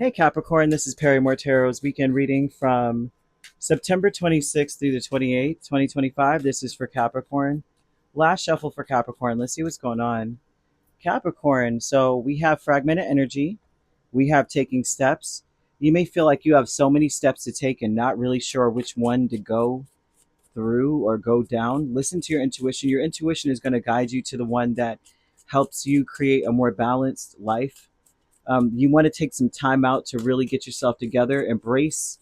Hey Capricorn, this is Perrymore Tarot's weekend reading from September 26th through the 28th, 2025. This is for Capricorn. Last shuffle for Capricorn. Let's see what's going on. Capricorn, so we have fragmented energy. We have taking steps. You may feel like you have so many steps to take and not really sure which one to go through or go down. Listen to your intuition. Your intuition is going to guide you to the one that helps you create a more balanced life. You want to take some time out to really get yourself together, embrace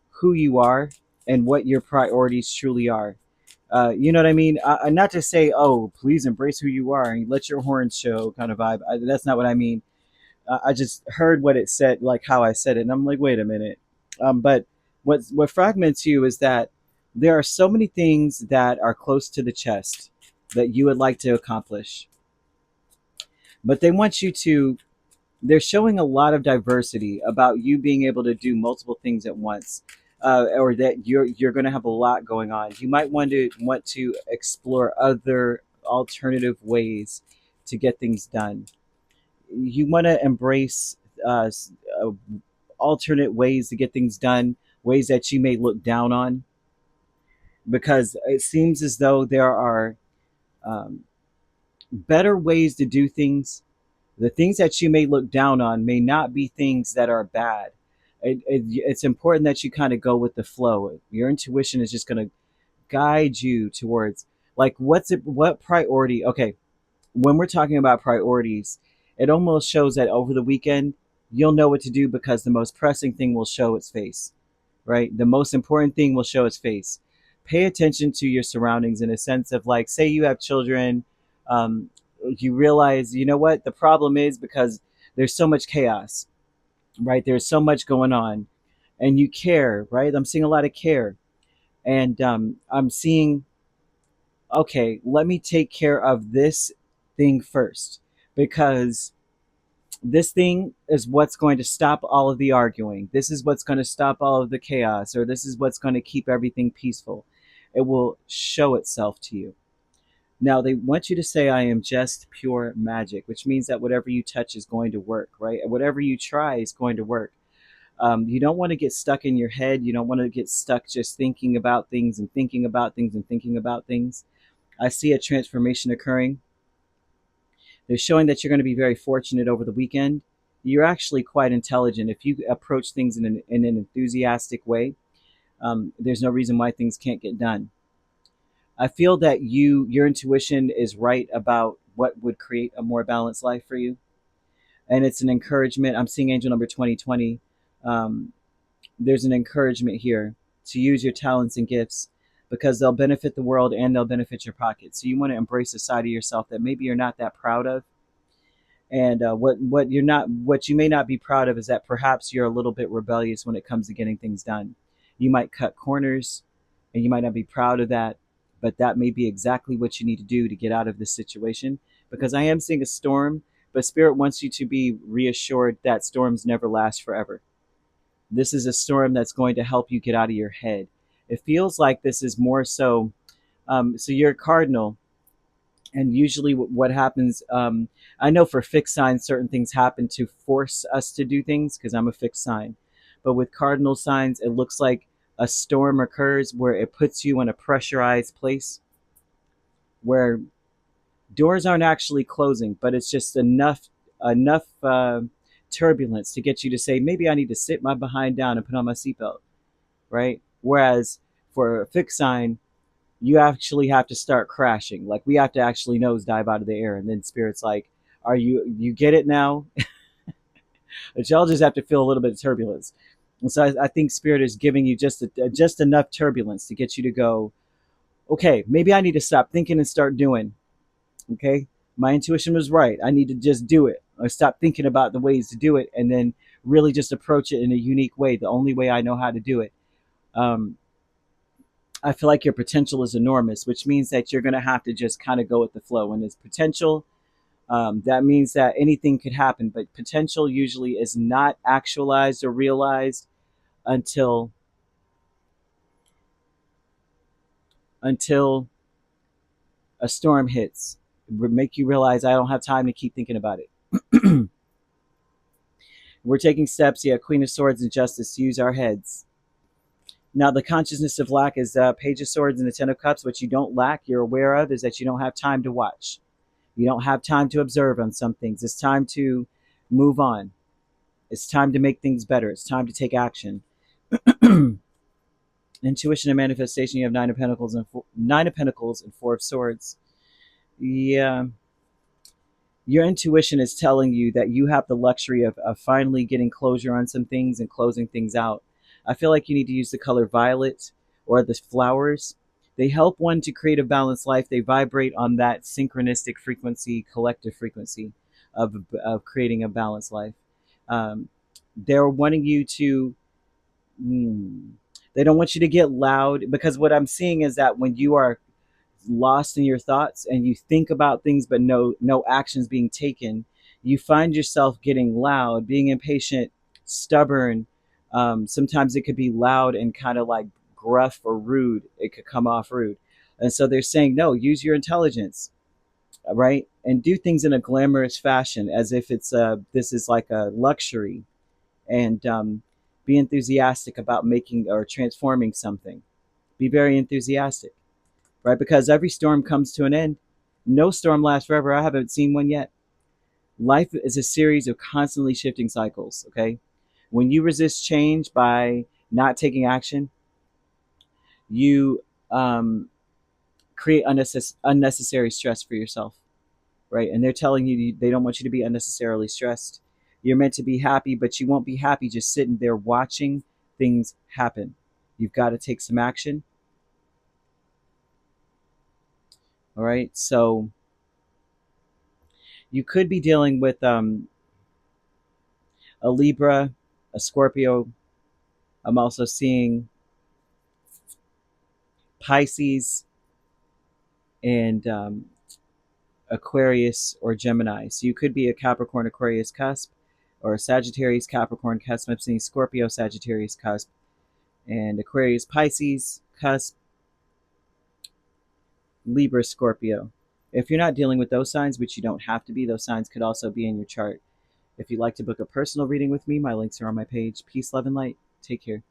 who you are and what your priorities truly are. You know what I mean? Not to say, oh, please embrace who you are and let your horns show kind of vibe. That's not what I mean. I just heard what it said, like how I said it, and I'm like, wait a minute. But what fragments you is that there are so many things that are close to the chest that you would like to accomplish, but they want you to they're showing a lot of diversity about you being able to do multiple things at once, or that you're going to have a lot going on. You might want to explore other alternative ways to get things done. You want to embrace uh, alternate ways to get things done, ways that you may look down on, because it seems as though there are um, better ways to do things. The things that you may look down on may not be things that are bad. It's important that you kind of go with the flow. Your intuition is just going to guide you towards, like, what priority. Okay, when we're talking about priorities, it almost shows that over the weekend you'll know what to do because the most pressing thing will show its face, right? The most important thing will show its face. Pay attention to your surroundings in a sense of, like, say you have children. um, you realize, you know what the problem is, because there's so much chaos, right? There's so much going on, and you care, right? I'm seeing a lot of care, and I'm seeing, okay, let me take care of this thing first, because this thing is what's going to stop all of the arguing. This is what's going to stop all of the chaos, or this is what's going to keep everything peaceful. It will show itself to you. Now, they want you to say, I am just pure magic, which means that whatever you touch is going to work, right? Whatever you try is going to work. You don't want to get stuck in your head. You don't want to get stuck just thinking about things and thinking about things and thinking about things. I see a transformation occurring. They're showing that you're going to be very fortunate over the weekend. You're actually quite intelligent if you approach things in an enthusiastic way. There's no reason why things can't get done. I feel that your intuition is right about what would create a more balanced life for you, and it's an encouragement. I'm seeing angel number 2020. Um, there's an encouragement here to use your talents and gifts, because they'll benefit the world and they'll benefit your pocket. So you want to embrace a side of yourself that maybe you're not that proud of. And what you may not be proud of is that perhaps you're a little bit rebellious when it comes to getting things done. You might cut corners, and you might not be proud of that, but that may be exactly what you need to do to get out of this situation. Because I am seeing a storm, but Spirit wants you to be reassured that storms never last forever. This is a storm that's going to help you get out of your head. It feels like this is more so. So you're a cardinal, and usually what happens, I know for fixed signs certain things happen to force us to do things, because I'm a fixed sign. But with cardinal signs, it looks like a storm occurs where it puts you in a pressurized place where doors aren't actually closing, but it's just enough turbulence to get you to say, maybe I need to sit my behind down and put on my seatbelt, right? Whereas for a fixed sign, you actually have to start crashing. Like, we have to actually nosedive out of the air, and then Spirit's like, "Are you get it now?" But y'all just have to feel a little bit of turbulence. And so I think Spirit is giving you just enough turbulence to get you to go, okay, maybe I need to stop thinking and start doing. Okay, my intuition was right. I need to just do it. I stop thinking about the ways to do it, and then really just approach it in a unique way, the only way I know how to do it. Um, I feel like your potential is enormous, which means that you're going to have to just kind of go with the flow. When there's potential, that means that anything could happen, but potential usually is not actualized or realized until until a storm hits. It would make you realize, I don't have time to keep thinking about it. We're taking steps, yeah, Queen of Swords and Justice, to use our heads. Now, the consciousness of lack is Page of Swords and the Ten of Cups. What you don't lack, you're aware of, is that you don't have time to watch. You don't have time to observe on some things. It's time to move on. It's time to make things better. It's time to take action. Intuition and manifestation, you have Nine of Pentacles and Four of Swords. Yeah. Your intuition is telling you that you have the luxury of finally getting closure on some things and closing things out. I feel like you need to use the color violet or the flowers. They help one to create a balanced life. They vibrate on that synchronistic frequency, collective frequency of creating a balanced life. They're wanting you to, they don't want you to get loud, because what I'm seeing is that when you are lost in your thoughts and you think about things but no actions being taken, you find yourself getting loud, being impatient, stubborn. Sometimes it could be loud and kind of like gruff or rude. It could come off rude. And so they're saying, no, use your intelligence, right? And do things in a glamorous fashion, as if this is like a luxury. And be enthusiastic about making or transforming something. Be very enthusiastic, right? Because every storm comes to an end. No storm lasts forever. I haven't seen one yet. Life is a series of constantly shifting cycles, okay? When you resist change by not taking action, you create unnecessary stress for yourself, right? And they're telling you they don't want you to be unnecessarily stressed. You're meant to be happy, but you won't be happy just sitting there watching things happen. You've got to take some action. All right. So you could be dealing with a Libra, a Scorpio. I'm also seeing Pisces and Aquarius or Gemini. So you could be a Capricorn Aquarius cusp, or a Sagittarius Capricorn cusp. I'm seeing Scorpio Sagittarius cusp and Aquarius Pisces cusp, Libra Scorpio. If you're not dealing with those signs, which you don't have to be, those signs could also be in your chart. If you'd like to book a personal reading with me, my links are on my page. Peace, love, and light. Take care.